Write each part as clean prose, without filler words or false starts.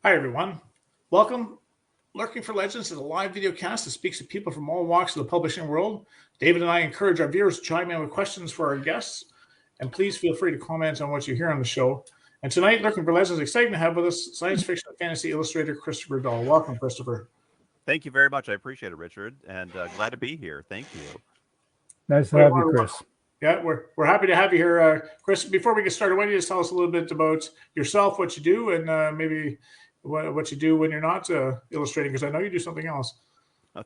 Hi, everyone. Welcome. Lurking for Legends is a live video cast that speaks to people from all walks of the publishing world. David and I encourage our viewers to chime in with questions for our guests, and please feel free to comment on what you hear on the show. And tonight, Lurking for Legends is exciting to have with us science fiction and fantasy illustrator Christopher Dahl. Welcome, Christopher. Thank you very much. I appreciate it, Richard, and glad to be here. Thank you. Nice to have you, Chris. Yeah, we're happy to have you here, Chris. Before we get started, why don't you just tell us a little bit about yourself, what you do, and maybe what you do when you're not illustrating? Because I know you do something else.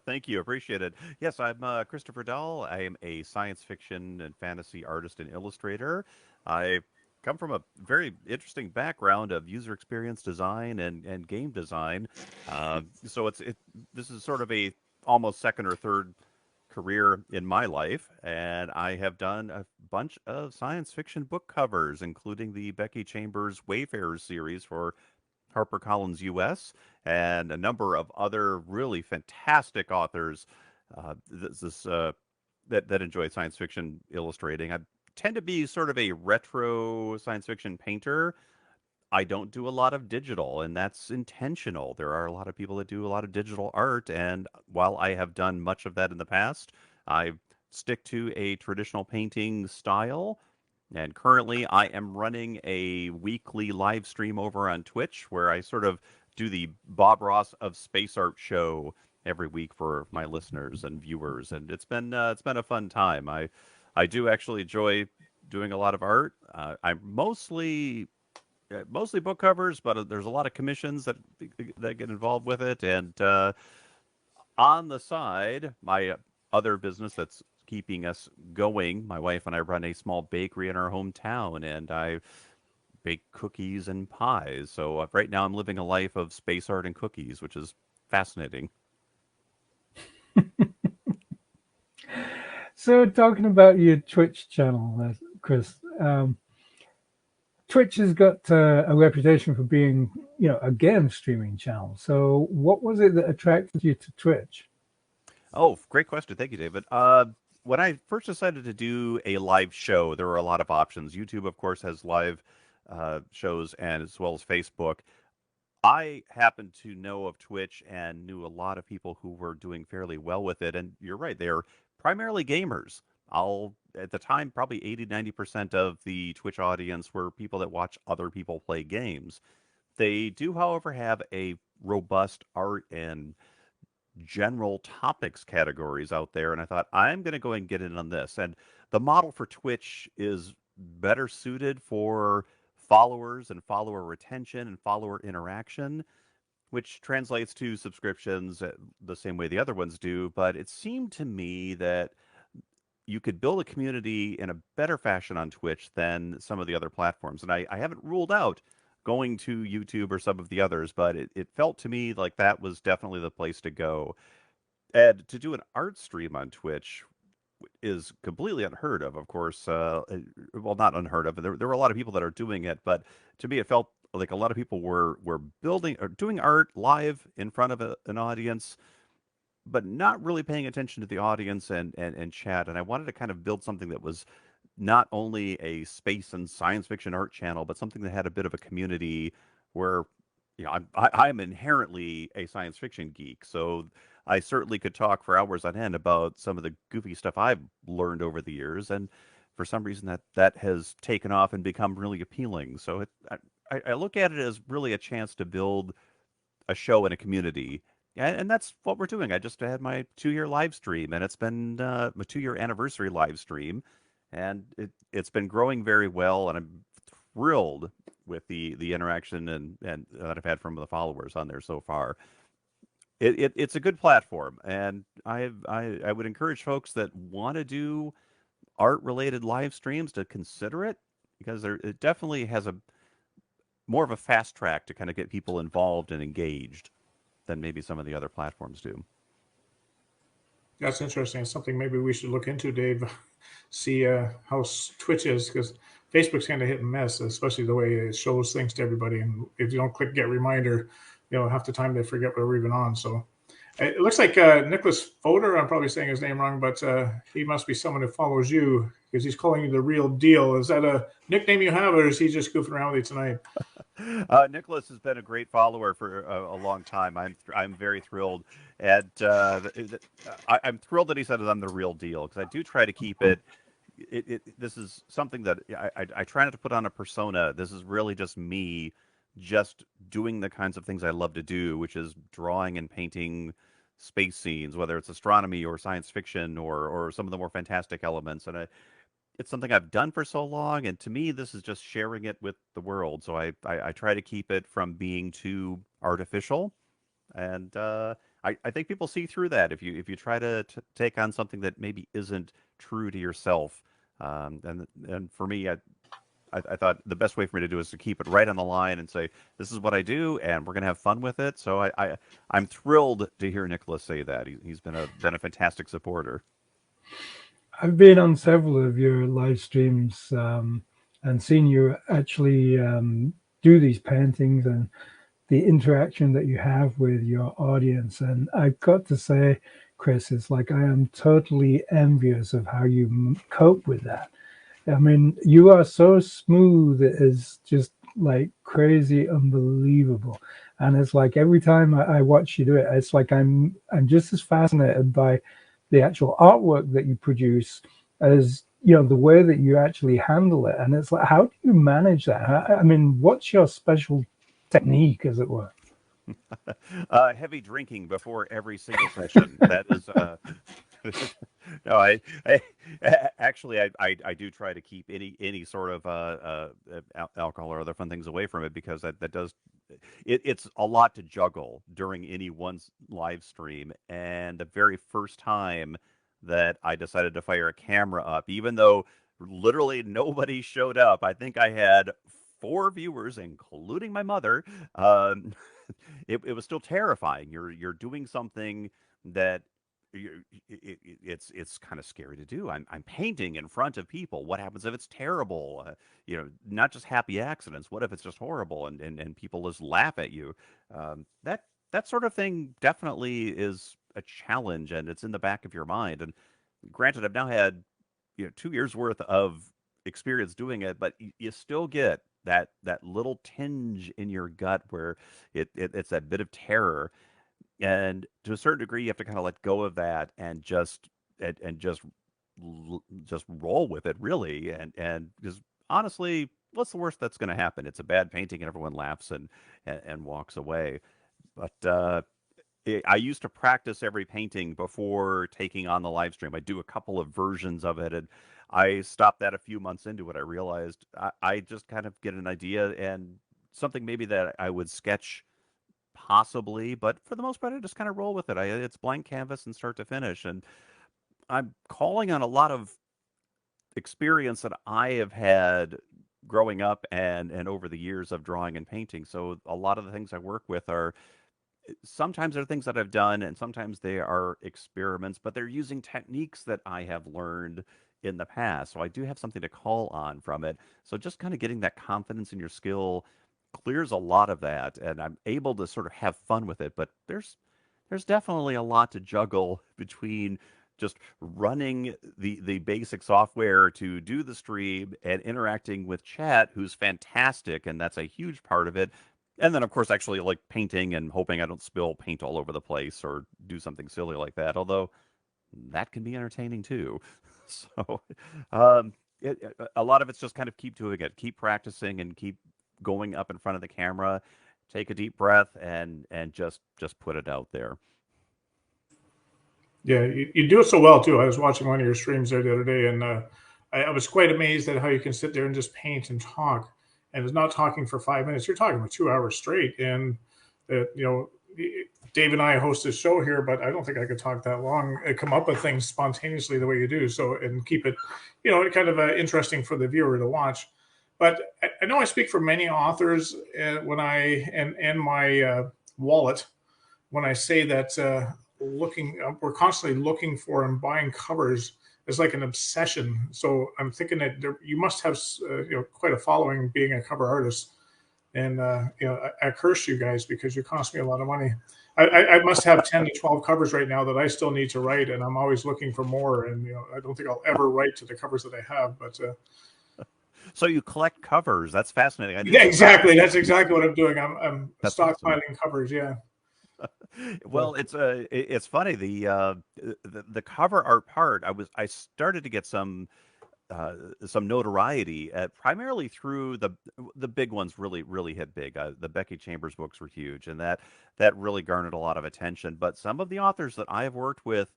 Thank you. Appreciate it. Yes, I'm Christopher Dahl. I am a science fiction and fantasy artist and illustrator. I come from a very interesting background of user experience design and game design. This is sort of a almost second or third career in my life, and I have done a bunch of science fiction book covers, including the Becky Chambers Wayfarers series for HarperCollins US, and a number of other really fantastic authors this, this, that enjoy science fiction illustrating. I tend to be sort of a retro science fiction painter. I don't do a lot of digital, and that's intentional. There are a lot of people that do a lot of digital art, and while I have done much of that in the past, I stick to a traditional painting style. And currently, I am running a weekly live stream over on Twitch where I sort of do the Bob Ross of Space Art show every week for my listeners and viewers, and it's been a fun time. I do actually enjoy doing a lot of art. I'm mostly book covers, but there's a lot of commissions that get involved with it. And on the side, my other business that's keeping us going, my wife and I run a small bakery in our hometown, and I bake cookies and pies. So right now, I'm living a life of space art and cookies, which is fascinating. So, talking about your Twitch channel, Chris, Twitch has got a reputation for being, a game streaming channel. So, what was it that attracted you to Twitch? Oh, great question. Thank you, David. When I first decided to do a live show, there were a lot of options. YouTube, of course, has live shows, and as well as Facebook. I happened to know of Twitch and knew a lot of people who were doing fairly well with it. And you're right, they're primarily gamers. At the time, probably 80-90% of the Twitch audience were people that watch other people play games. They do, however, have a robust art and general topics categories out there. And I thought, I'm going to go and get in on this. And the model for Twitch is better suited for followers and follower retention and follower interaction, which translates to subscriptions the same way the other ones do. But it seemed to me that you could build a community in a better fashion on Twitch than some of the other platforms. And I haven't ruled out going to YouTube or some of the others, but it felt to me like that was definitely the place to go. And to do an art stream on Twitch is completely unheard of course. Well, not unheard of. There were a lot of people that are doing it, but to me, it felt like a lot of people were building or doing art live in front of an audience, but not really paying attention to the audience and chat. And I wanted to kind of build something that was not only a space and science fiction art channel, but something that had a bit of a community where, I'm inherently a science fiction geek. So I certainly could talk for hours on end about some of the goofy stuff I've learned over the years. And for some reason that has taken off and become really appealing. So I look at it as really a chance to build a show and a community. And that's what we're doing. I just had my 2-year live stream, and it's been my 2-year anniversary live stream, and it's been growing very well, and I'm thrilled with the interaction and that I've had from the followers on there so far. It's a good platform, and I would encourage folks that want to do art related live streams to consider it, because it definitely has a more of a fast track to kind of get people involved and engaged than maybe some of the other platforms do. That's interesting. It's something maybe we should look into, Dave. See how Twitch is, because Facebook's kind of hit and miss, especially the way it shows things to everybody. And if you don't click get reminder, half the time they forget we're even on. So it looks like Nicholas Fodor, I'm probably saying his name wrong, but he must be someone who follows you because he's calling you the real deal. Is that a nickname you have, or is he just goofing around with you tonight? Nicholas has been a great follower for a long time. I'm very thrilled, and I'm thrilled that he said that I'm the real deal, because I do try to keep it. This is something that I try not to put on a persona. This is really just me, just doing the kinds of things I love to do, which is drawing and painting space scenes, whether it's astronomy or science fiction or some of the more fantastic elements. And it's something I've done for so long, and to me, this is just sharing it with the world. So I try to keep it from being too artificial, and I think people see through that if you try to take on something that maybe isn't true to yourself. And for me, I thought the best way for me to do is to keep it right on the line and say, this is what I do, and we're going to have fun with it. So I'm thrilled to hear Nicholas say that. He's been a fantastic supporter. I've been on several of your live streams and seen you actually do these paintings and the interaction that you have with your audience. And I've got to say, Chris, it's like I am totally envious of how you cope with that. I mean, you are so smooth, it is just like crazy, unbelievable. And it's like every time I watch you do it, it's like I'm just as fascinated by the actual artwork that you produce as the way that you actually handle it. And it's like, how do you manage that? I mean, what's your special technique, as it were? Heavy drinking before every single session. That is no, I actually I do try to keep any sort of alcohol or other fun things away from it, because that does it's a lot to juggle during any one live stream. And the very first time that I decided to fire a camera up, even though literally nobody showed up, I think I had 4 viewers, including my mother. Um, it was still terrifying. You're doing something that it's kind of scary to do. I'm painting in front of people. What happens if it's terrible? Not just happy accidents. What if it's just horrible and people just laugh at you? That sort of thing definitely is a challenge, and it's in the back of your mind. And granted, I've now had 2 years worth of experience doing it, but you still get that little tinge in your gut where it's that bit of terror. And to a certain degree, you have to kind of let go of that and just roll with it, really. And just honestly, what's the worst that's going to happen? It's a bad painting and everyone laughs and walks away. But I used to practice every painting before taking on the live stream. I do a couple of versions of it, and I stopped that a few months into it. I realized I just kind of get an idea and something maybe that I would sketch possibly, but for the most part, I just kind of roll with it. It's blank canvas and start to finish, and I'm calling on a lot of experience that I have had growing up and over the years of drawing and painting. So a lot of the things I work with are sometimes they're things that I've done, and sometimes they are experiments, but they're using techniques that I have learned in the past. So I do have something to call on from it. So just kind of getting that confidence in your skill clears a lot of that, and I'm able to sort of have fun with it. But there's definitely a lot to juggle between just running the basic software to do the stream and interacting with chat, who's fantastic, and that's a huge part of it. And then, of course, actually like painting and hoping I don't spill paint all over the place or do something silly like that. Although that can be entertaining too. So, a lot of it's just kind of keep doing it, keep practicing, and keep going up in front of the camera. Take a deep breath and just put it out there. Yeah, you do it so well too. I was watching one of your streams there the other day, and I was quite amazed at how you can sit there and just paint and talk. And it's not talking for 5 minutes; you're talking for 2 hours straight. And Dave and I host this show here, but I don't think I could talk that long. And come up with things spontaneously the way you do. So and keep it, kind of interesting for the viewer to watch. But I know I speak for many authors when I and my wallet when I say that we're constantly looking for and buying covers is like an obsession. So I'm thinking that you must have quite a following being a cover artist, and I curse you guys because you cost me a lot of money. I must have 10 to 12 covers right now that I still need to write, and I'm always looking for more. And I don't think I'll ever write to the covers that I have, but So you collect covers. That's fascinating. Yeah, exactly. That's exactly what I'm doing. I'm That's stockpiling awesome. covers. Yeah. Well, it's funny the cover art part. I started to get some notoriety primarily through the big ones really hit big. The Becky Chambers books were huge, and that really garnered a lot of attention. But some of the authors that I have worked with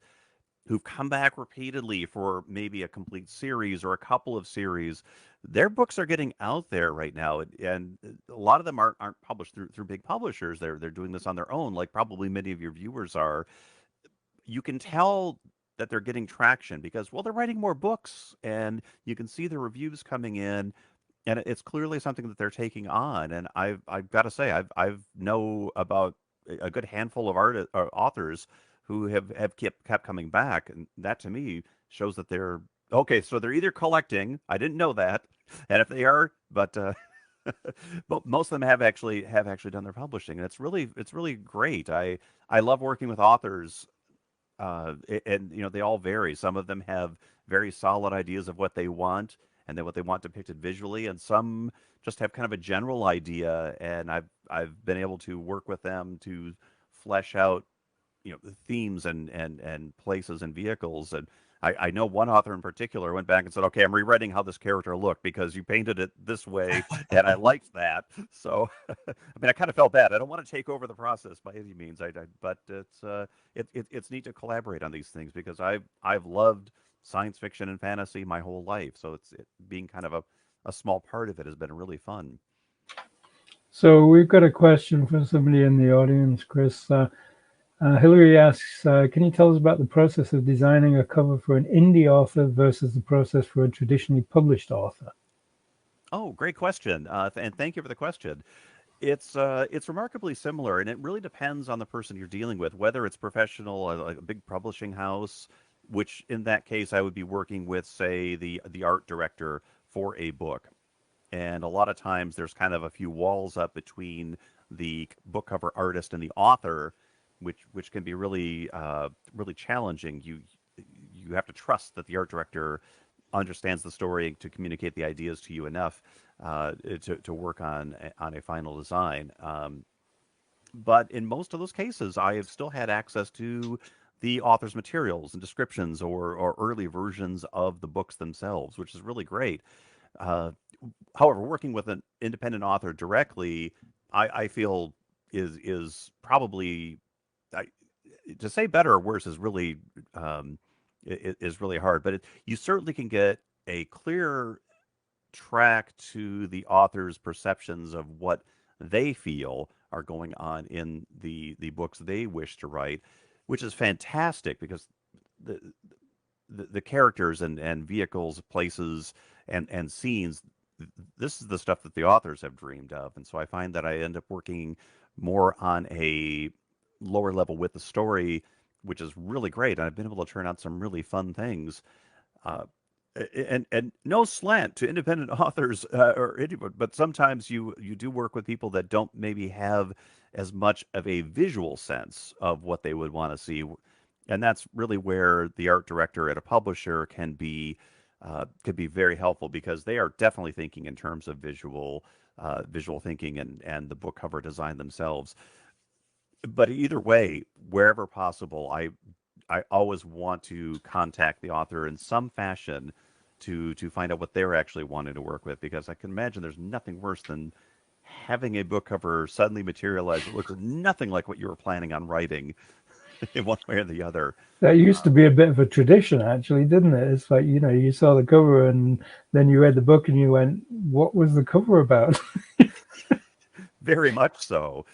who've come back repeatedly for maybe a complete series or a couple of series, their books are getting out there right now, and a lot of them aren't published through big publishers. They're doing this on their own, like probably many of your viewers are. You can tell that they're getting traction because, well, they're writing more books, and you can see the reviews coming in, and it's clearly something that they're taking on. And I've got to say, I've know about a good handful of authors who have kept coming back, and that to me shows that they're okay. So they're either collecting. I didn't know that, and if they are, but most of them have actually done their publishing, and it's really great. I love working with authors, and they all vary. Some of them have very solid ideas of what they want and then what they want depicted visually, and some just have kind of a general idea. And I've been able to work with them to flesh out themes and places and vehicles. And I know one author in particular went back and said, okay, I'm rewriting how this character looked because you painted it this way and I liked that. So I mean, I kind of felt bad. I don't want to take over the process by any means. But it's neat to collaborate on these things because I've loved science fiction and fantasy my whole life. So being kind of a small part of it has been really fun. So we've got a question from somebody in the audience, Chris. Hillary asks, can you tell us about the process of designing a cover for an indie author versus the process for a traditionally published author? Oh, great question. And thank you for the question. It's remarkably similar, and it really depends on the person you're dealing with, whether it's professional, like a big publishing house, which in that case I would be working with, say, the art director for a book. And a lot of times there's kind of a few walls up between the book cover artist and the author, which can be really challenging. You have to trust that the art director understands the story to communicate the ideas to you enough to work on a final design. But in most of those cases, I have still had access to the author's materials and descriptions or early versions of the books themselves, which is really great. Uh, However, working with an independent author directly, I feel is probably I, to say better or worse is really is really hard. But you certainly can get a clear track to the author's perceptions of what they feel are going on in the books they wish to write, which is fantastic because the the characters and vehicles, places, and scenes. This is the stuff that the authors have dreamed of, and so I find that I end up working more on a lower level with the story, which is really great. And I've been able to turn out some really fun things. Uh, and no slant to independent authors or anyone, but sometimes you do work with people that don't maybe have as much of a visual sense of what they would want to see, and that's really where the art director at a publisher can be could be very helpful because they are definitely thinking in terms of visual thinking and the book cover design themselves. But either way, wherever possible, I always want to contact the author in some fashion to find out what they're actually wanting to work with, because I can imagine there's nothing worse than having a book cover suddenly materialize that looks nothing like what you were planning on writing in one way or the other. That used to be a bit of a tradition, actually, didn't it? It's like, you saw the cover and then you read the book and you went, what was the cover about? Very much so.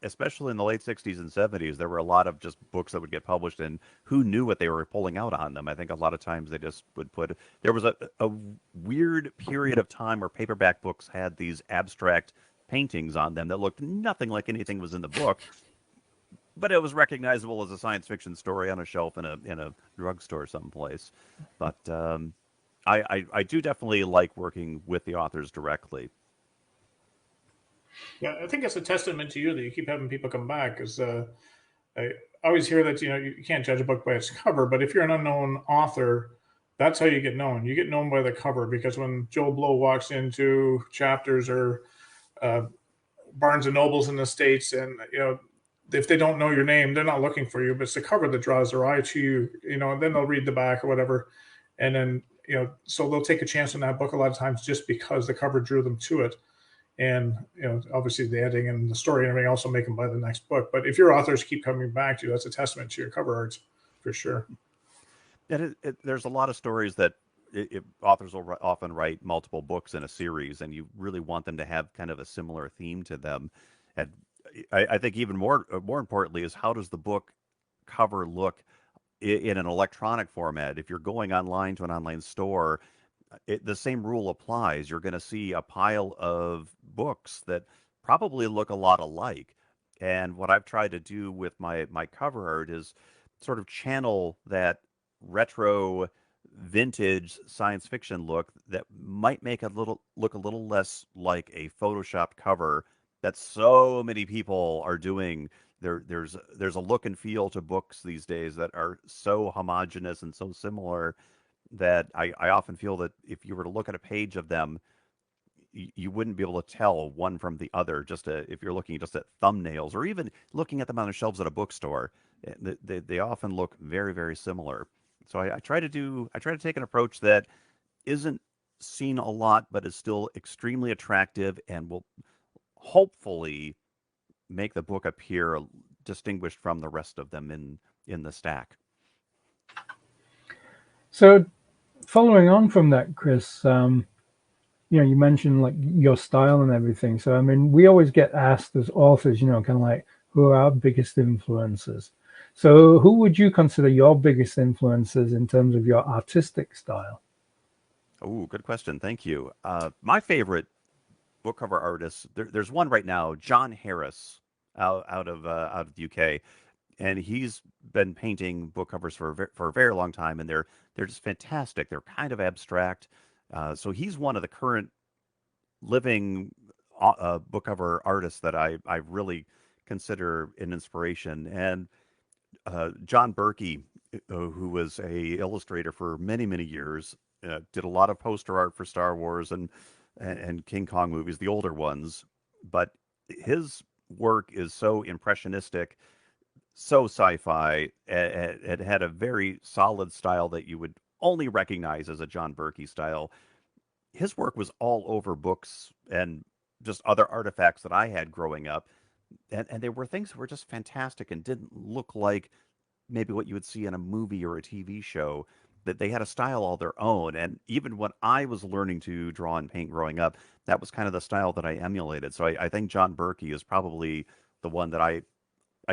Especially in the late 60s and 70s, there were a lot of just books that would get published, and who knew what they were pulling out on them? I think a lot of times they just would put. There was a weird period of time where paperback books had these abstract paintings on them that looked nothing like anything was in the book, but it was recognizable as a science fiction story on a shelf in a drugstore someplace. But I do definitely like working with the authors directly. Yeah, I think it's a testament to you that you keep having people come back. Because I always hear that you can't judge a book by its cover, but if you're an unknown author, That's how you get known. You get known by the cover, because when Joe Blow walks into Chapters or Barnes and Nobles in the States, and if they don't know your name, they're not looking for you, but it's the cover that draws their eye to you, and then they'll read the back or whatever. And then, so they'll take a chance on that book a lot of times just because the cover drew them to it. And, obviously the editing and the story and everything also make them buy the next book. But if your authors keep coming back to you, that's a testament to your cover arts for sure. And there's a lot of stories that authors will often write multiple books in a series, and you really want them to have kind of a similar theme to them. And I think even more importantly is, how does the book cover look in an electronic format? If you're going online to an online store, the same rule applies. You're going to see a pile of books that probably look a lot alike. And what I've tried to do with my cover art is sort of channel that retro vintage science fiction look that might make it look a little less like a photoshopped cover that so many people are doing. There's a look and feel to books these days that are so homogeneous and so similar that I often feel that if you were to look at a page of them, you wouldn't be able to tell one from the other, if you're looking just at thumbnails or even looking at them on the shelves at a bookstore. They often look very, very similar. So I try to take an approach that isn't seen a lot, but is still extremely attractive and will hopefully make the book appear distinguished from the rest of them in the stack. So following on from that, Chris, you mentioned like your style and everything. So, I mean, we always get asked as authors, kind of like, who are our biggest influences? So who would you consider your biggest influences in terms of your artistic style? Oh, good question. Thank you. My favorite book cover artist, there's one right now, John Harris, out of the UK, and he's been painting book covers for a very long time, and they're just fantastic. They're kind of abstract. So he's one of the current living book cover artists that I really consider an inspiration. And John Burkey, who was a illustrator for many, many years, did a lot of poster art for Star Wars and King Kong movies, the older ones. But his work is so impressionistic, so sci-fi. It had a very solid style that you would only recognize as a John Burkey style. His work was all over books and just other artifacts that I had growing up. And they were things that were just fantastic and didn't look like maybe what you would see in a movie or a TV show. That they had a style all their own. And even when I was learning to draw and paint growing up, that was kind of the style that I emulated. So I think John Burkey is probably the one that I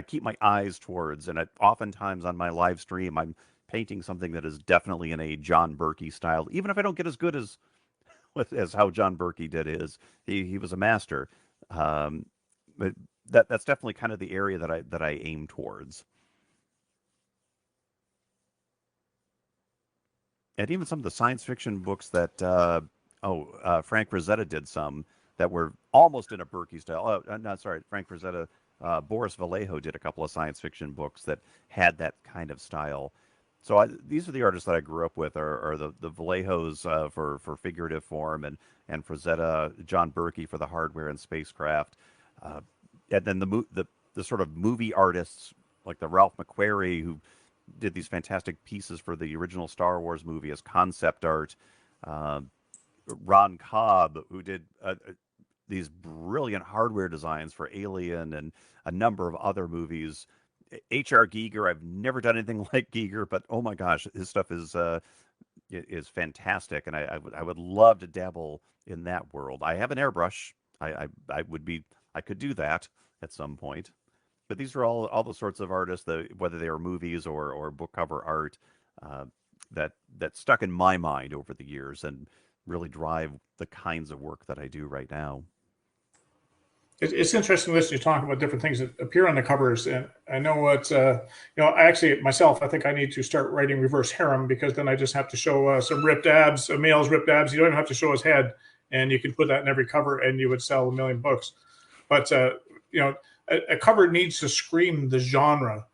keep my eyes towards. And oftentimes on my live stream, I'm painting something that is definitely in a John Burkey style, even if I don't get as good as how John Burkey did his. He was a master. But that's definitely kind of the area that I aim towards. And even some of the science fiction books that Frank Frazetta did some that were almost in a Burkey style. Oh, no, sorry, Frank Frazetta. Boris Vallejo did a couple of science fiction books that had that kind of style. So these are the artists that I grew up with, are the Vallejos for figurative form, and Frazetta, John Burkey for the hardware and spacecraft, and then the sort of movie artists like the Ralph McQuarrie, who did these fantastic pieces for the original Star Wars movie as concept art. Ron Cobb, who did these brilliant hardware designs for Alien and a number of other movies. H.R. Giger, I've never done anything like Giger, but oh my gosh, his stuff is fantastic, and I would love to dabble in that world. I have an airbrush. I could do that at some point. But these are all the sorts of artists, whether they are movies or book cover art, that stuck in my mind over the years and really drive the kinds of work that I do right now. It's interesting listening to you talk about different things that appear on the covers. And I know what, I actually, myself, I think I need to start writing reverse harem, because then I just have to show some ripped abs, a male's ripped abs. You don't even have to show his head, and you can put that in every cover and you would sell 1 million books. But, a cover needs to scream the genre.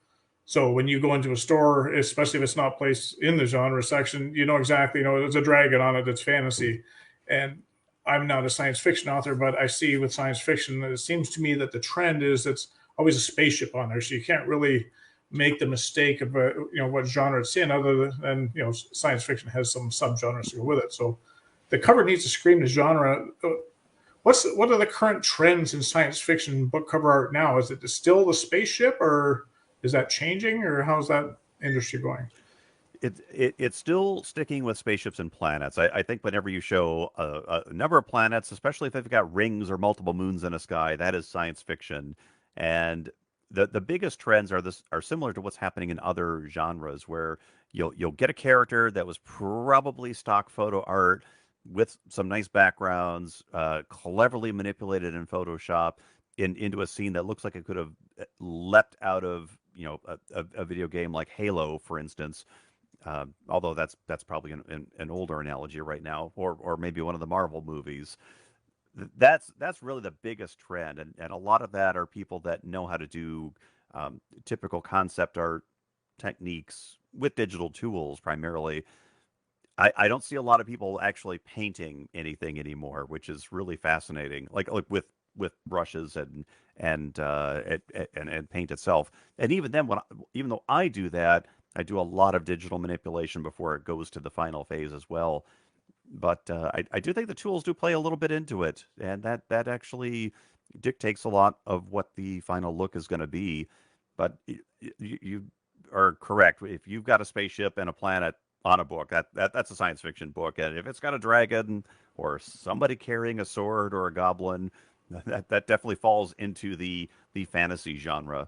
So when you go into a store, especially if it's not placed in the genre section, you know exactly, there's a dragon on it that's fantasy. And I'm not a science fiction author, but I see with science fiction that it seems to me that the trend is it's always a spaceship on there. So you can't really make the mistake of what genre it's in, other than science fiction has some subgenres to go with it. So the cover needs to scream the genre. What are the current trends in science fiction book cover art now? Is it still the spaceship, or is that changing, or how's that industry going? It's still sticking with spaceships and planets. I think whenever you show a number of planets, especially if they've got rings or multiple moons in a sky, that is science fiction. And the biggest trends are similar to what's happening in other genres, where you'll get a character that was probably stock photo art with some nice backgrounds, cleverly manipulated in Photoshop into a scene that looks like it could have leapt out of a video game like Halo, for instance. Although that's probably an older analogy right now, or maybe one of the Marvel movies. That's really the biggest trend, and a lot of that are people that know how to do typical concept art techniques with digital tools primarily. I don't see a lot of people actually painting anything anymore, which is really fascinating. Like with brushes and paint itself. And even then, even though I do that, I do a lot of digital manipulation before it goes to the final phase as well. But I do think the tools do play a little bit into it, and that actually dictates a lot of what the final look is going to be. But you are correct. If you've got a spaceship and a planet on a book, that's a science fiction book. And if it's got a dragon or somebody carrying a sword or a goblin, that definitely falls into the fantasy genre.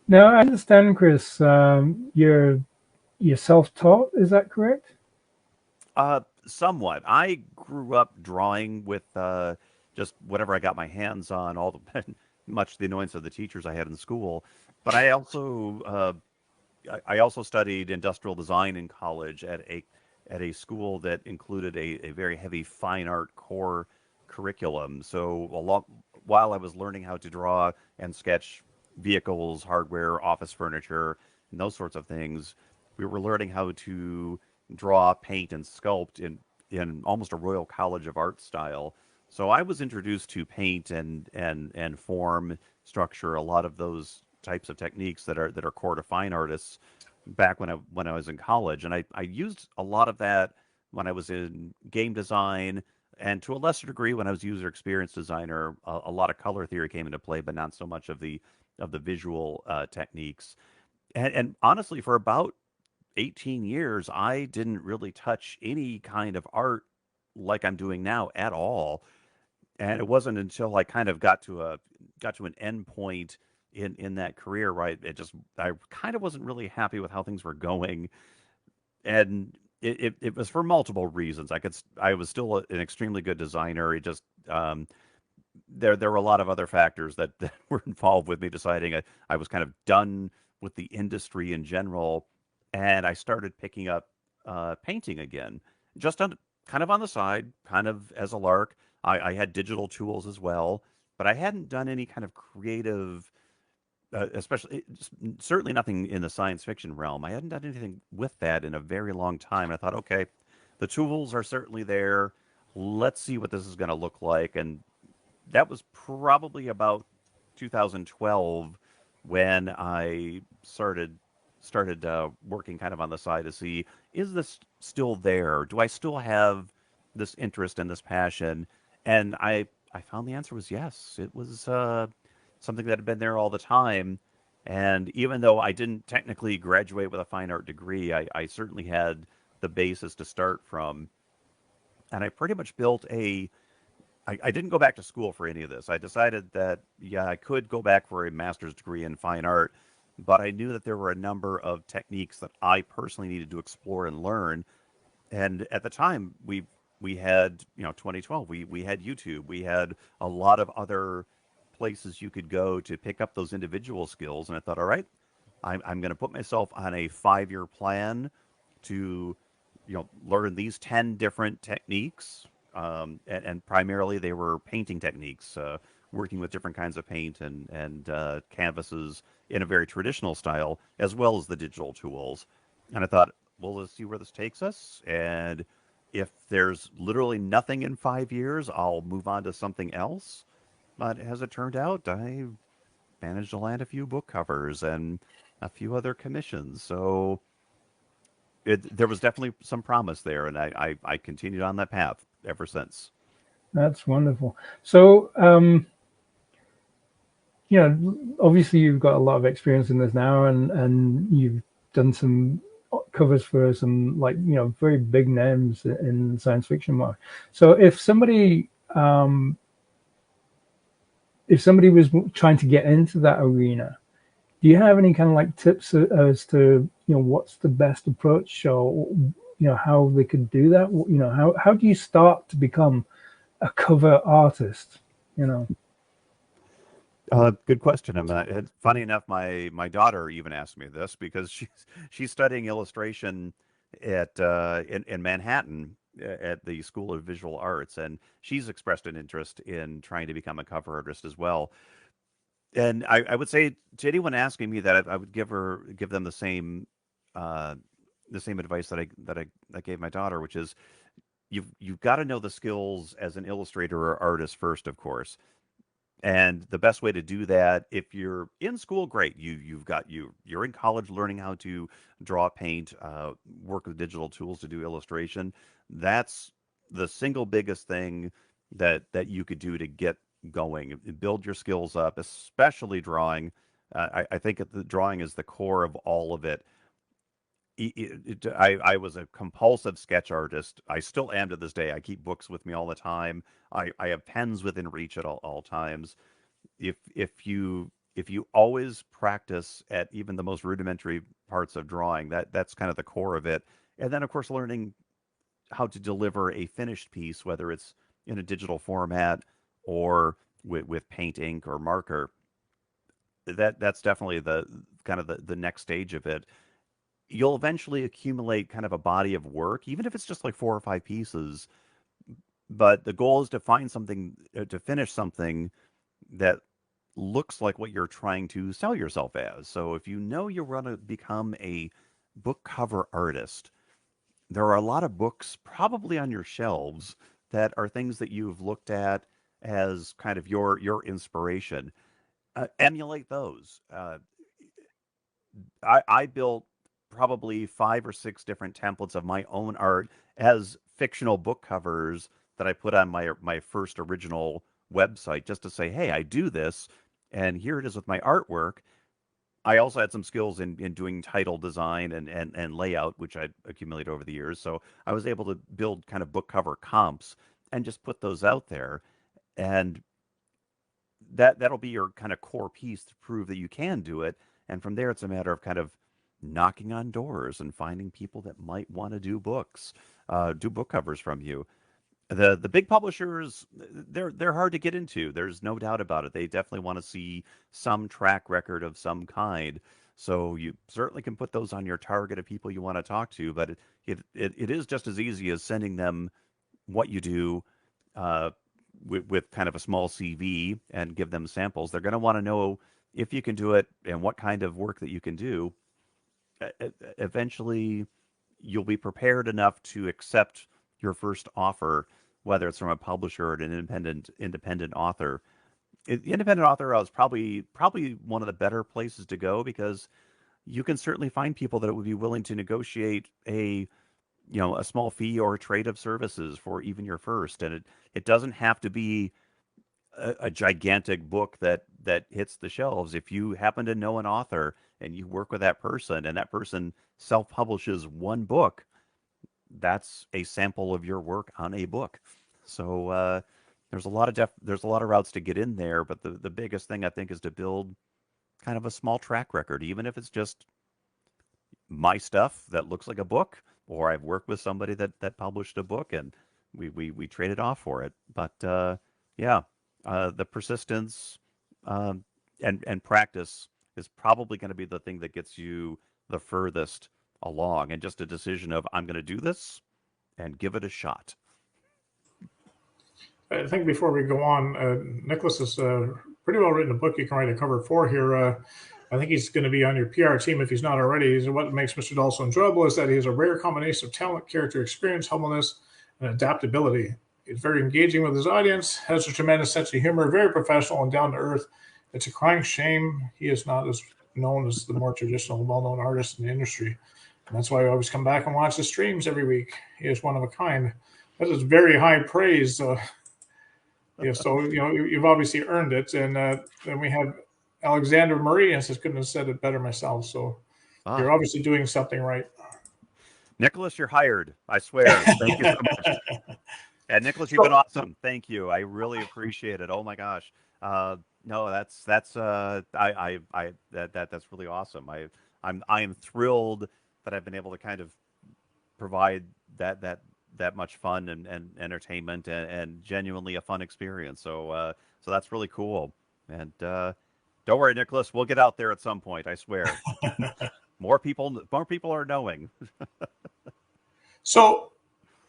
Now, I understand, Chris, you're self-taught. Is that correct? Somewhat. I grew up drawing with just whatever I got my hands on, much to the annoyance of the teachers I had in school. But I also studied industrial design in college at a school that included a very heavy fine art core curriculum. So while I was learning how to draw and sketch vehicles, hardware, office furniture, and those sorts of things, we were learning how to draw, paint, and sculpt in almost a Royal College of Art style. So I was introduced to paint and form, structure, a lot of those types of techniques that are core to fine artists back when I was in college, and I used a lot of that when I was in game design, and to a lesser degree when I was user experience designer. A lot of color theory came into play, but not so much of the visual techniques. And honestly, for about 18 years, I didn't really touch any kind of art like I'm doing now at all. And it wasn't until I kind of got to an end point in that career, right? I kind of wasn't really happy with how things were going, and it was for multiple reasons. I was still an extremely good designer. It just there were a lot of other factors that were involved with me deciding I was kind of done with the industry in general, and I started picking up painting again, just kind of on the side, kind of as a lark. I had digital tools as well, but I hadn't done any kind of creative, especially certainly nothing in the science fiction realm. I hadn't done anything with that in a very long time. I thought, okay, the tools are certainly there. Let's see what this is going to look like. And that was probably about 2012 when I started working kind of on the side to see, is this still there? Do I still have this interest and this passion? And I found the answer was yes. It was something that had been there all the time. And even though I didn't technically graduate with a fine art degree, I certainly had the basis to start from. And I pretty much built I didn't go back to school for any of this. I decided that, yeah, I could go back for a master's degree in fine art, but I knew that there were a number of techniques that I personally needed to explore and learn. And at the time, we had 2012, we had YouTube, we had a lot of other places you could go to pick up those individual skills. And I thought, all right, I'm going to put myself on a 5-year plan to learn these 10 different techniques, and primarily they were painting techniques, working with different kinds of paint and canvases in a very traditional style, as well as the digital tools. And I thought, well, let's see where this takes us. And if there's literally nothing in 5 years, I'll move on to something else. But as it turned out, I managed to land a few book covers and a few other commissions. So there was definitely some promise there, and I continued on that path ever since. That's wonderful. So, obviously you've got a lot of experience in this now, and you've done some covers for some very big names in science fiction market. So if somebody was trying to get into that arena, do you have any kind of tips as to what's the best approach, or how they could do that? How do you start to become a cover artist? Good question. Funny enough, my daughter even asked me this because she's studying illustration at in Manhattan at the School of Visual Arts, and she's expressed an interest in trying to become a cover artist as well. And I would say to anyone asking me that, I would give them uh, the same advice that I gave my daughter, which is you've got to know the skills as an illustrator or artist first, of course. And the best way to do that, if you're in school, great. You're in college learning how to draw, paint, work with digital tools to do illustration. That's the single biggest thing that you could do to get going, build your skills up, especially drawing. I think the drawing is the core of all of it. I was a compulsive sketch artist. I still am to this day. I keep books with me all the time. I have pens within reach at all times. If you always practice at even the most rudimentary parts of drawing, that's kind of the core of it. And then of course learning how to deliver a finished piece, whether it's in a digital format or with paint, ink, or marker. That's definitely the kind of the next stage of it. You'll eventually accumulate kind of a body of work, even if it's just like 4 or 5 pieces. But the goal is to find something, to finish something that looks like what you're trying to sell yourself as. So if you know you want to become a book cover artist, there are a lot of books probably on your shelves that are things that you've looked at as kind of your inspiration. Emulate those. I built probably 5 or 6 different templates of my own art as fictional book covers that I put on my first original website, just to say, hey, I do this, and here it is with my artwork. I also had some skills in doing title design and layout, which I accumulated over the years. So I was able to build kind of book cover comps and just put those out there. And that'll be your kind of core piece to prove that you can do it. And from there, it's a matter of kind of knocking on doors and finding people that might want to do book covers from you. The big publishers, they're hard to get into. There's no doubt about it. They definitely want to see some track record of some kind. So you certainly can put those on your target of people you want to talk to, but it is just as easy as sending them what you do, uh, with kind of a small CV and give them samples. They're going to want to know if you can do it and what kind of work that you can do. Eventually, you'll be prepared enough to accept your first offer, whether it's from a publisher or an independent author. The independent author is probably one of the better places to go, because you can certainly find people that would be willing to negotiate a small fee or a trade of services for even your first. And it doesn't have to be a gigantic book that hits the shelves. If you happen to know an author and you work with that person, and that person self-publishes one book, that's a sample of your work on a book. So there's a lot of routes to get in there, but the biggest thing I think is to build kind of a small track record, even if it's just my stuff that looks like a book, or I've worked with somebody that published a book and we traded off for it. But yeah, the persistence, and practice is probably going to be the thing that gets you the furthest along, and just a decision of, I'm going to do this and give it a shot. I think before we go on, Nicholas has pretty well written a book. You can write a cover for here. I think he's going to be on your PR team if he's not already. What makes Mr. Dahl so enjoyable is that he has a rare combination of talent, character, experience, humbleness, and adaptability. He's very engaging with his audience, has a tremendous sense of humor, very professional and down to earth. It's a crying shame he is not as known as the more traditional, well-known artists in the industry. And that's why I always come back and watch the streams every week. He is one of a kind. That is very high praise. Yeah, so you've obviously earned it. And then we have Alexander Murray, and says, couldn't have said it better myself. So you're obviously doing something right. Nicholas, you're hired. I swear. Thank you so much. And Nicholas, you've been awesome. Thank you. I really appreciate it. Oh my gosh. No, that's really awesome. I am thrilled that I've been able to kind of provide that much fun and entertainment and genuinely a fun experience. So that's really cool. And don't worry, Nicholas, we'll get out there at some point. I swear. More people are knowing. So,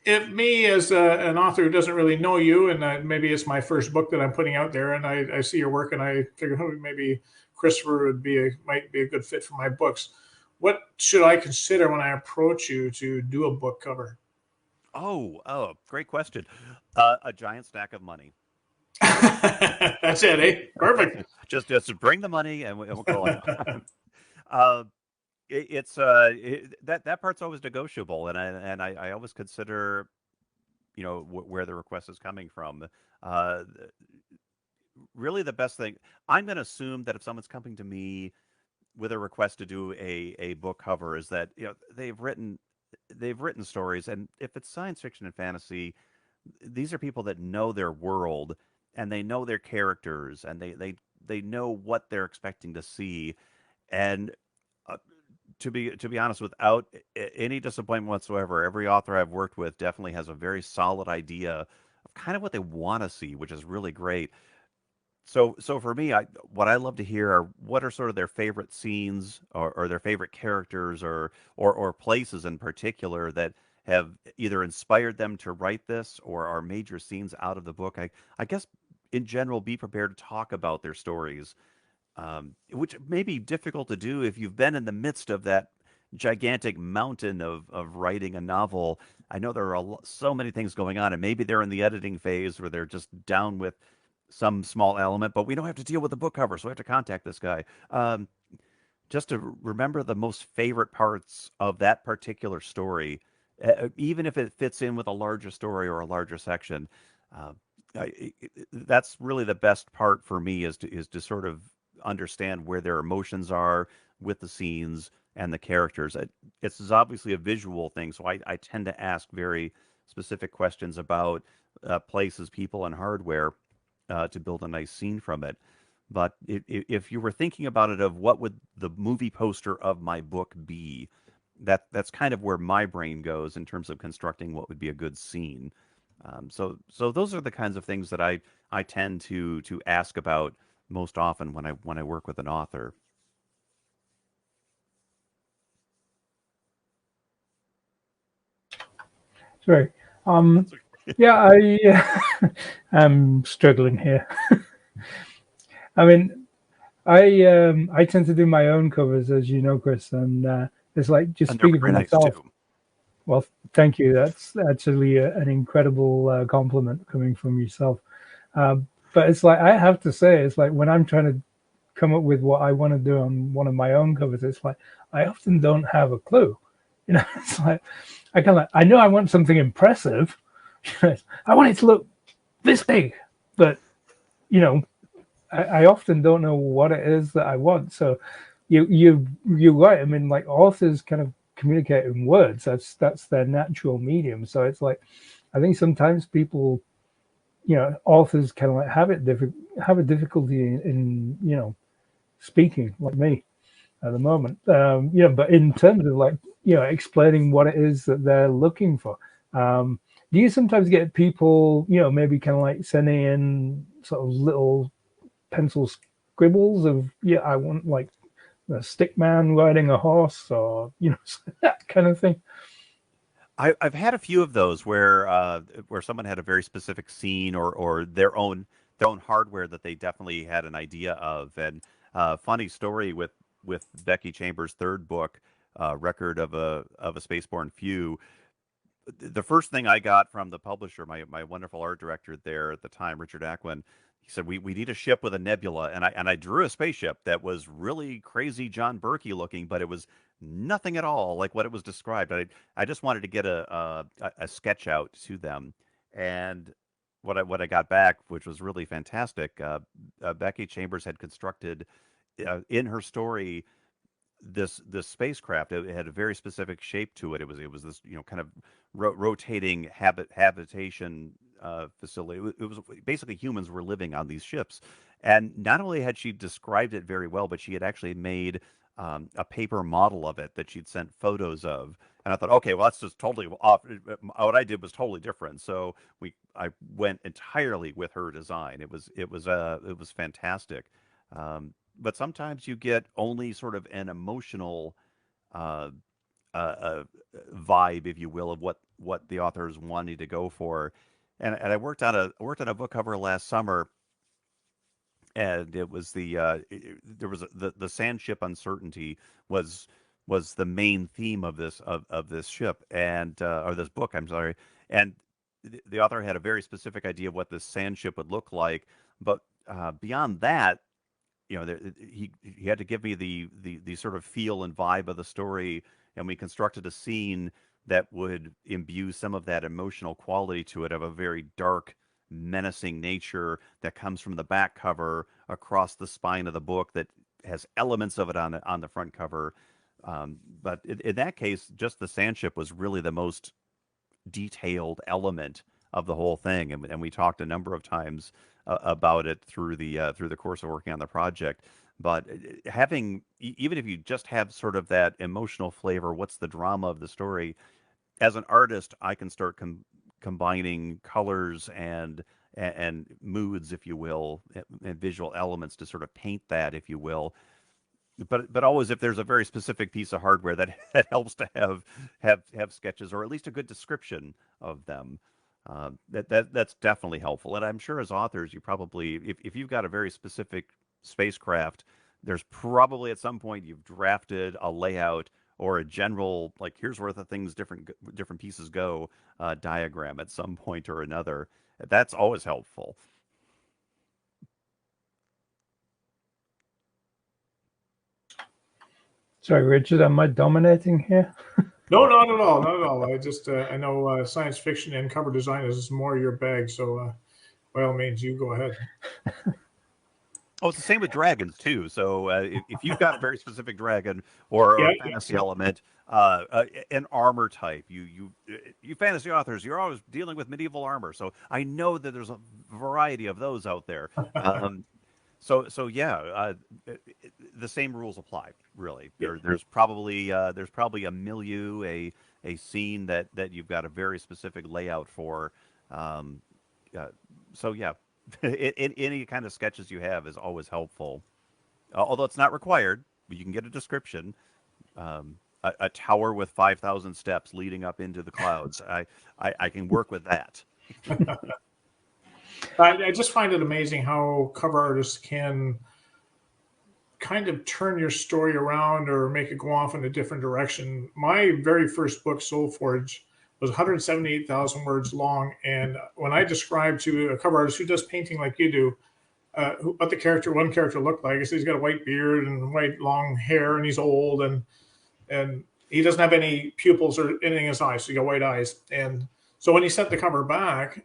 if me as an author who doesn't really know you, and maybe it's my first book that I'm putting out there, and I see your work, and I figure maybe Christopher might be a good fit for my books. What should I consider when I approach you to do a book cover? Oh, great question. A giant stack of money. That's it, eh? Perfect. just bring the money and we'll go on. That part's always negotiable, and I always consider, where the request is coming from. Really, the best thing, I'm going to assume that if someone's coming to me with a request to do a book cover, is that they've written stories, and if it's science fiction and fantasy, these are people that know their world and they know their characters and they know what they're expecting to see, and to be honest, without any disappointment whatsoever, every author I've worked with definitely has a very solid idea of kind of what they want to see, which is really great. So for me, what I love to hear are what are sort of their favorite scenes or their favorite characters or places in particular that have either inspired them to write this or are major scenes out of the book. I guess in general, be prepared to talk about their stories. Which may be difficult to do if you've been in the midst of that gigantic mountain of writing a novel. I know there are so many things going on, and maybe they're in the editing phase where they're just down with some small element, but we don't have to deal with the book cover, so we have to contact this guy. Just to remember the most favorite parts of that particular story, even if it fits in with a larger story or a larger section. That's really the best part for me is to sort of understand where their emotions are with the scenes and the characters. It's obviously a visual thing, so I tend to ask very specific questions about places, people, and hardware to build a nice scene from it. But if you were thinking about it of what would the movie poster of my book be, that's kind of where my brain goes in terms of constructing what would be a good scene. So those are the kinds of things that I tend to ask about most often when I work with an author. Sorry. Yeah, I'm struggling here. I mean, I tend to do my own covers, as you know, Chris, and it's like just speaking for myself. Nice. Well, thank you. That's actually an incredible compliment coming from yourself. But it's like, I have to say, it's like when I'm trying to come up with what I want to do on one of my own covers, it's like I often don't have a clue. It's like I know I want something impressive. I want it to look this big, but I often don't know what it is that I want. So you're right. I mean, like authors kind of communicate in words. That's their natural medium. So it's like I think sometimes people, authors kind of like have a difficulty in speaking, like me at the moment. But in terms of like explaining what it is that they're looking for, do you sometimes get people maybe kind of like sending in sort of little pencil scribbles of I want like a stick man riding a horse, or that kind of thing? I've had a few of those where someone had a very specific scene or their own hardware that they definitely had an idea of. And funny story with Becky Chambers' third book, Record of a Spaceborne Few. The first thing I got from the publisher, my wonderful art director there at the time, Richard Ackwin, he said, we need a ship with a nebula. And I drew a spaceship that was really crazy John Burkey looking, but it was nothing at all like what it was described. I just wanted to get a sketch out to them. And what I got back, which was really fantastic, Becky Chambers had constructed in her story this spacecraft. It had a very specific shape to it. It was this kind of rotating habitation facility. It was basically humans were living on these ships, and not only had she described it very well, but she had actually made a paper model of it that she'd sent photos of. And I thought, okay, well, that's just totally off. What I did was totally different. So I went entirely with her design. It was fantastic. But sometimes you get only sort of an emotional vibe, if you will, of what the author is wanting to go for. And I worked on a book cover last summer, and it was there was the sand ship uncertainty was the main theme of this ship and or this book, I'm sorry. And the author had a very specific idea of what this sand ship would look like, but beyond that, he had to give me the sort of feel and vibe of the story, and we constructed a scene that would imbue some of that emotional quality to it, of a very dark, menacing nature that comes from the back cover across the spine of the book, that has elements of it on the front cover. But in that case, just the sand ship was really the most detailed element of the whole thing, and we talked a number of times about it through the course of working on the project. But having, even if you just have sort of that emotional flavor, what's the drama of the story? As an artist, I can start combining colors and moods, if you will, and visual elements to sort of paint that, if you will. But always, if there's a very specific piece of hardware that helps to have sketches, or at least a good description of them, that's definitely helpful. And I'm sure as authors, you probably, if you've got a very specific spacecraft, there's probably at some point you've drafted a layout or a general, like, here's where the things different pieces go, diagram at some point or another. That's always helpful. Sorry, Richard, am I dominating here? No, not at all, not at all. I just I know science fiction and cover design is more your bag, so by all means, you go ahead. Oh, it's the same with dragons too. So if you've got a very specific dragon or a fantasy element, an armor type, you fantasy authors, you're always dealing with medieval armor. So I know that there's a variety of those out there. So yeah, the same rules apply. Really, there's probably a milieu, a scene that you've got a very specific layout for. So yeah. Any kind of sketches you have is always helpful, although it's not required. But you can get a description. A tower with 5,000 steps leading up into the clouds. I can work with that. I just find it amazing how cover artists can kind of turn your story around or make it go off in a different direction. My very first book, Soul Forge, was 178,000 words long. And when I described to a cover artist who does painting like you do, what one character looked like, I said he's got a white beard and white long hair, and he's old, and he doesn't have any pupils or anything in his eyes, so he got white eyes. And so when he sent the cover back,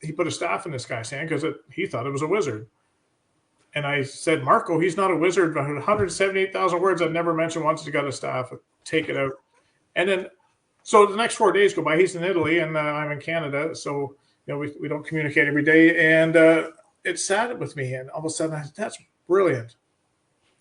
he put a staff in this guy's hand because he thought it was a wizard. And I said, Marco, he's not a wizard. 178,000 words. I've never mentioned once he got a staff. Take it out. And then, so the next 4 days go by. He's in Italy, and I'm in Canada. So, we don't communicate every day. And it sat with me. And all of a sudden, I said, that's brilliant.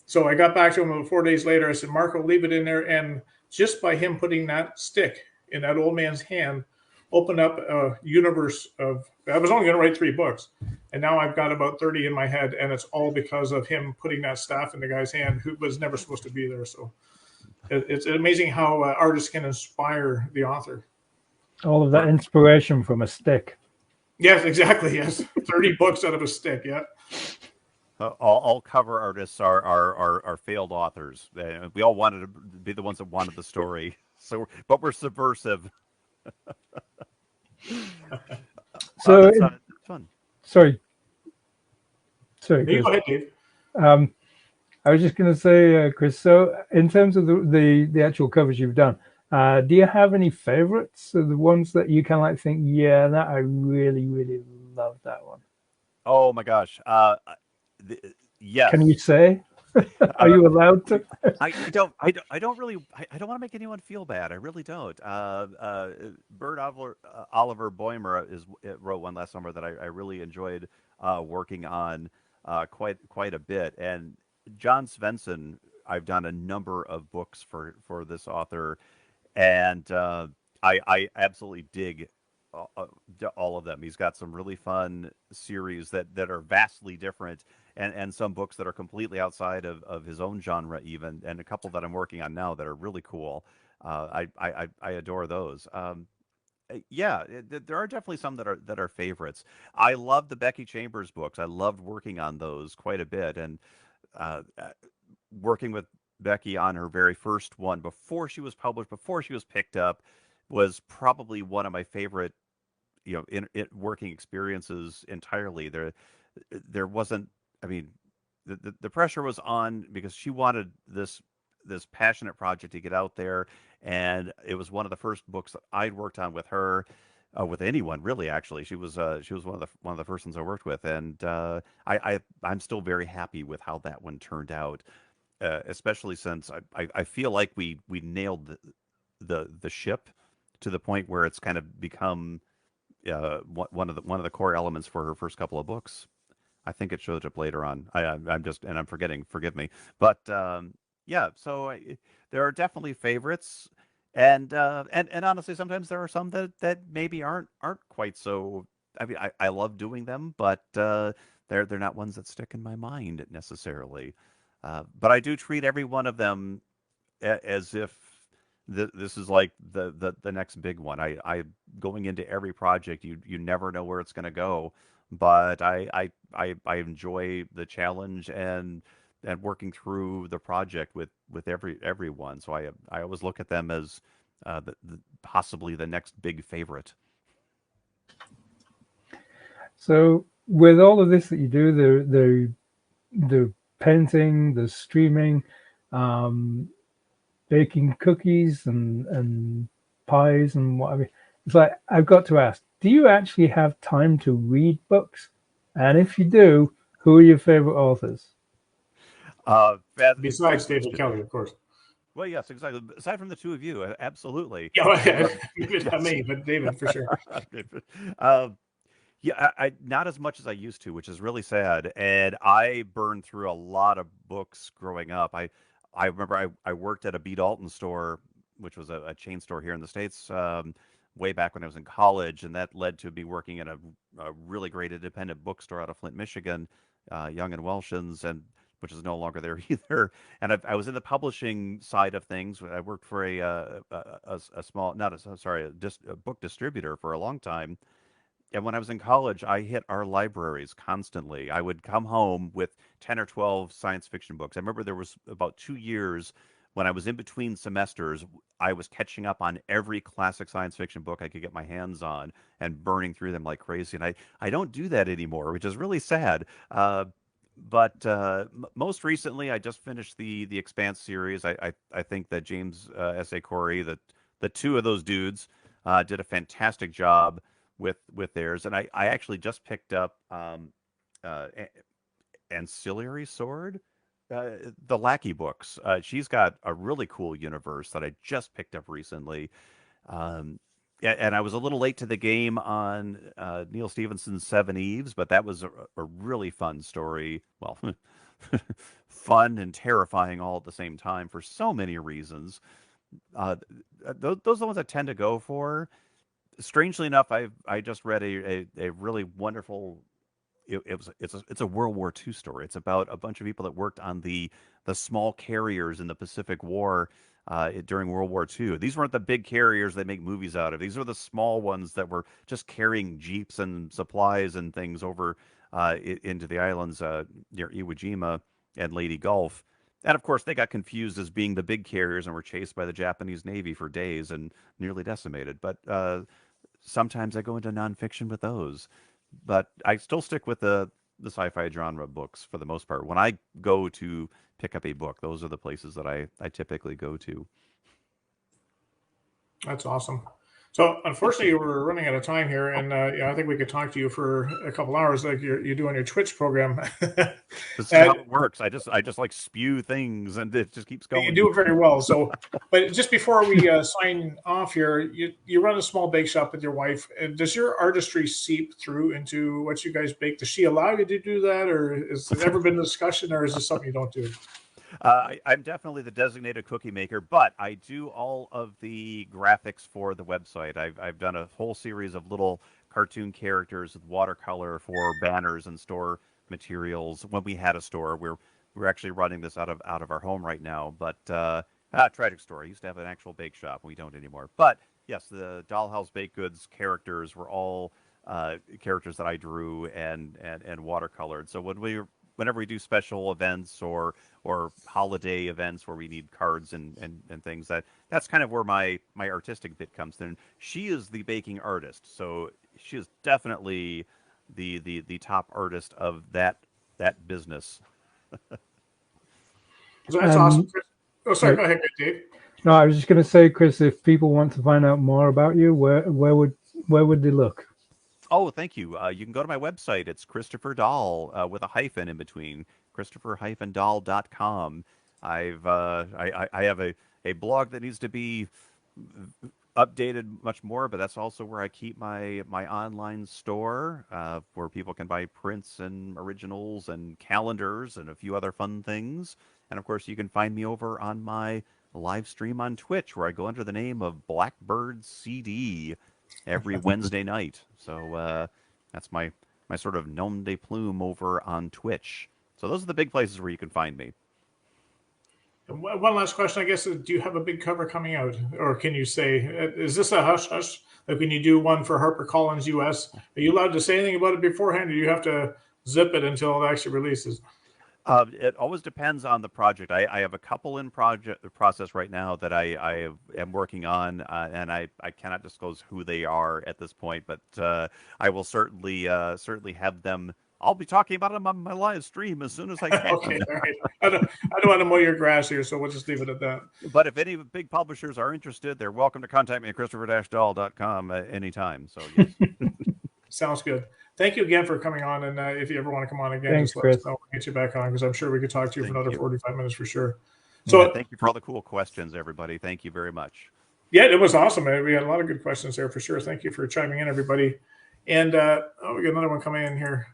So I got back to him 4 days later. I said, Marco, leave it in there. And just by him putting that stick in that old man's hand, opened up a universe of, I was only going to write 3 books. And now I've got about 30 in my head. And it's all because of him putting that staff in the guy's hand who was never supposed to be there. So It's amazing how artists can inspire the author. All of that inspiration from a stick. Yes, exactly. Yes, 30 books out of a stick. Yeah. All cover artists are failed authors. We all wanted to be the ones that wanted the story. So, but we're subversive. So that's fun. Sorry, You Chris. go ahead, Dave. I was just going to say, Chris. So, in terms of the actual covers you've done, do you have any favorites? The ones that you kind of like think, yeah, that I really, really love that one. Oh my gosh. Yes. Can you say? Are you allowed to? I don't really. I don't want to make anyone feel bad. I really don't. Bert Oliver Boimer wrote one last summer that I really enjoyed working on quite a bit. And John Svenson, I've done a number of books for this author, and I absolutely dig all of them. He's got some really fun series that are vastly different, and some books that are completely outside of his own genre, even, and a couple that I'm working on now that are really cool. I adore those. Yeah, there are definitely some that are favorites. I love the Becky Chambers books. I loved working on those quite a bit, and working with Becky on her very first one before she was published, before she was picked up, was probably one of my favorite, in working experiences entirely. There wasn't, I mean, the pressure was on because she wanted this passionate project to get out there, and it was one of the first books that I'd worked on with her, with anyone really. Actually, she was one of the first ones I worked with, and I'm still very happy with how that one turned out, especially since I feel like we nailed the ship to the point where it's kind of become one of the core elements for her first couple of books. I think it shows up later on. I'm just, and I'm forgetting. Forgive me, but yeah. So there are definitely favorites, and honestly, sometimes there are some that maybe aren't quite so. I mean, I love doing them, but they're not ones that stick in my mind necessarily. But I do treat every one of them as if this is like the next big one. I going into every project, you never know where it's going to go, but I enjoy the challenge and working through the project with everyone. So I always look at them as possibly the next big favorite. So, with all of this that you do, the painting, the streaming, baking cookies and pies and whatever, it's like I've got to ask: do you actually have time to read books? And if you do, who are your favorite authors? Besides David Kelly, of course. Well, yes, exactly. Aside from the two of you, absolutely. Yeah, not me, but David for sure. Yeah, I not as much as I used to, which is really sad. And I burned through a lot of books growing up. I remember I worked at a B. Dalton store, which was a chain store here in the States, way back when I was in college, and that led to me working in a really great independent bookstore out of Flint, Michigan, Young and Welshans, and which is no longer there either. And I was in the publishing side of things. I worked for a small, not a, sorry, a book distributor for a long time. And when I was in college, I hit our libraries constantly. I would come home with 10 or 12 science fiction books. I remember there was about 2 years when I was in between semesters, I was catching up on every classic science fiction book I could get my hands on and burning through them like crazy. And I don't do that anymore, which is really sad. But most recently, I just finished the Expanse series. I think that James S.A. Corey, the two of those dudes, did a fantastic job with theirs, and I actually just picked up Ancillary Sword, the Lackey books. She's got a really cool universe that I just picked up recently. And I was a little late to the game on Neil Stephenson's Seven Eves, but that was a really fun story. Well, fun and terrifying all at the same time for so many reasons. Those are the ones I tend to go for. Strangely enough, I just read a really wonderful. It's a World War II story. It's about a bunch of people that worked on the small carriers in the Pacific War during World War II. These weren't the big carriers they make movies out of. These were the small ones that were just carrying jeeps and supplies and things over into the islands near Iwo Jima and Leyte Gulf. And of course, they got confused as being the big carriers and were chased by the Japanese Navy for days and nearly decimated. But sometimes I go into nonfiction with those. But I still stick with the sci-fi genre books for the most part. When I go to pick up a book, those are the places that I typically go to. That's awesome. So unfortunately, we're running out of time here, and I think we could talk to you for a couple hours, like you do on your Twitch program. This is how it works. I just like spew things, and it just keeps going. You do it very well. So, but just before we sign off here, you run a small bake shop with your wife. And does your artistry seep through into what you guys bake? Does she allow you to do that, or has there ever been a discussion, or is this something you don't do? I'm definitely the designated cookie maker, but I do all of the graphics for the website. I've done a whole series of little cartoon characters with watercolor for banners and store materials. When we had a store, we're actually running this out of our home right now. But tragic story. I used to have an actual bake shop. We don't anymore. But yes, the Dollhouse Baked Goods characters were all characters that I drew and watercolored. So whenever we do special events or holiday events where we need cards and things, that's kind of where my artistic bit comes in. She is the baking artist, so she is definitely the top artist of that business. So that's awesome. Oh, sorry, go ahead, Dave. No, I was just going to say, Chris, if people want to find out more about you, where would they look? Oh, thank you. You can go to my website. It's Christopher Dahl with a hyphen in between, Christopher-Dahl.com. I have a blog that needs to be updated much more, but that's also where I keep my online store where people can buy prints and originals and calendars and a few other fun things. And of course, you can find me over on my live stream on Twitch, where I go under the name of Blackbird CD every Wednesday night. So that's my sort of nom de plume over on Twitch. So those are the big places where you can find me. One last question, I guess. Do you have a big cover coming out? Or can you say, is this a hush-hush? Like when you do one for HarperCollins US, are you allowed to say anything about it beforehand, or do you have to zip it until it actually releases? It always depends on the project. I have a couple in process right now that I am working on, and I cannot disclose who they are at this point, but I will certainly have them. I'll be talking about them on my live stream as soon as I can. Okay, all right. I don't want to mow your grass here, so we'll just leave it at that. But if any big publishers are interested, they're welcome to contact me at Christopher-Dahl.com anytime. So yes. Sounds good. Thank you again for coming on, and if you ever want to come on again, Thanks, just let Chris. us know. We'll get you back on, because I'm sure we could talk to you for another 45 minutes for sure. So yeah, thank you for all the cool questions, everybody. Thank you very much. Yeah, it was awesome. We had a lot of good questions there for sure. Thank you for chiming in, everybody. And we got another one coming in here.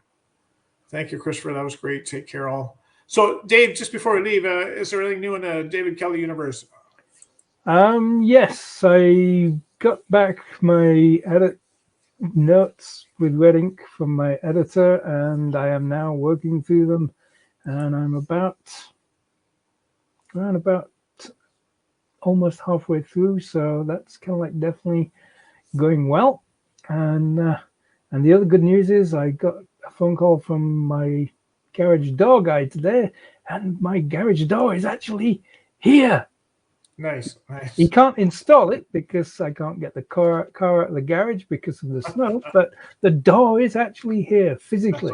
Thank you, Christopher. That was great. Take care, all. So, Dave, just before we leave, is there anything new in the David Kelly universe? Yes, I got back my edit notes with red ink from my editor, and I am now working through them, and I'm around about almost halfway through, so that's kind of like definitely going well. And the other good news is I got a phone call from my garage door guy today, and my garage door is actually here. Nice. He can't install it because I can't get the car out of the garage because of the snow, but the door is actually here physically.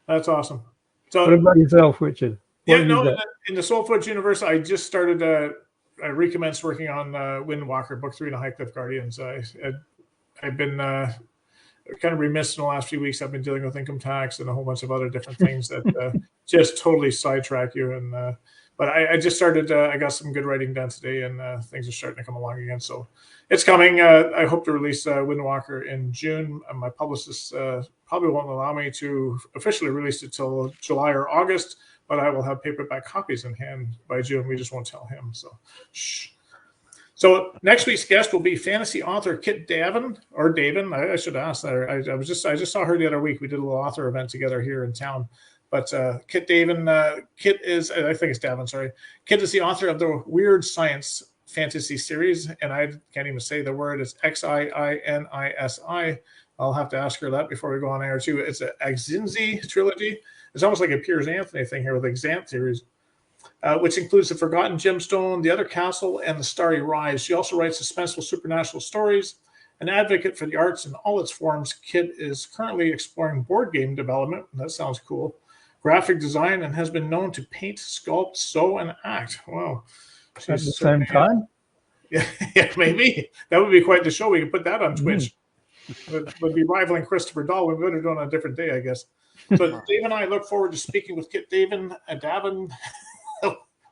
That's awesome. So, what about yourself, Richard? In the Soul Foods universe, I just started. I recommenced working on Windwalker Book 3 and the High Cliff Guardians. I've been kind of remiss in the last few weeks. I've been dealing with income tax and a whole bunch of other different things that just totally sidetrack you. And but I just started. I got some good writing done today, and things are starting to come along again. So it's coming. I hope to release Windwalker in June. My publicist probably won't allow me to officially release it till July or August, but I will have paperback copies in hand by June. We just won't tell him. So, shh. So next week's guest will be fantasy author Kit Davin, or Davin. I should ask that. I just saw her the other week. We did a little author event together here in town. But Kit Davin, Kit is, I think it's Davin, sorry. Kit is the author of the Weird Science fantasy series, and I can't even say the word. It's Xiinisi. I'll have to ask her that before we go on air too. It's an Exinzi trilogy. It's almost like a Piers Anthony thing here with Exant series, which includes The Forgotten Gemstone, The Other Castle, and The Starry Rise. She also writes suspenseful supernatural stories. An advocate for the arts in all its forms, Kit is currently exploring board game development. That sounds cool. Graphic design, and has been known to paint, sculpt, sew, and act. Wow. At the same time? Yeah, maybe. That would be quite the show. We could put that on Twitch. Would be rivaling Christopher Dahl. We would have done on a different day, I guess. So Dave and I look forward to speaking with Kit Davin.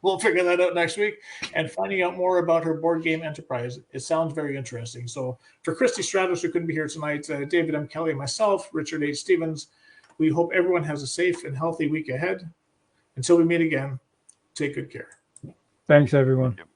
We'll figure that out next week and finding out more about her board game enterprise. It sounds very interesting. So for Christy Stratos, who couldn't be here tonight, David M. Kelly, myself, Richard H. Stevens, we hope everyone has a safe and healthy week ahead. Until we meet again, take good care. Thanks, everyone. Yep.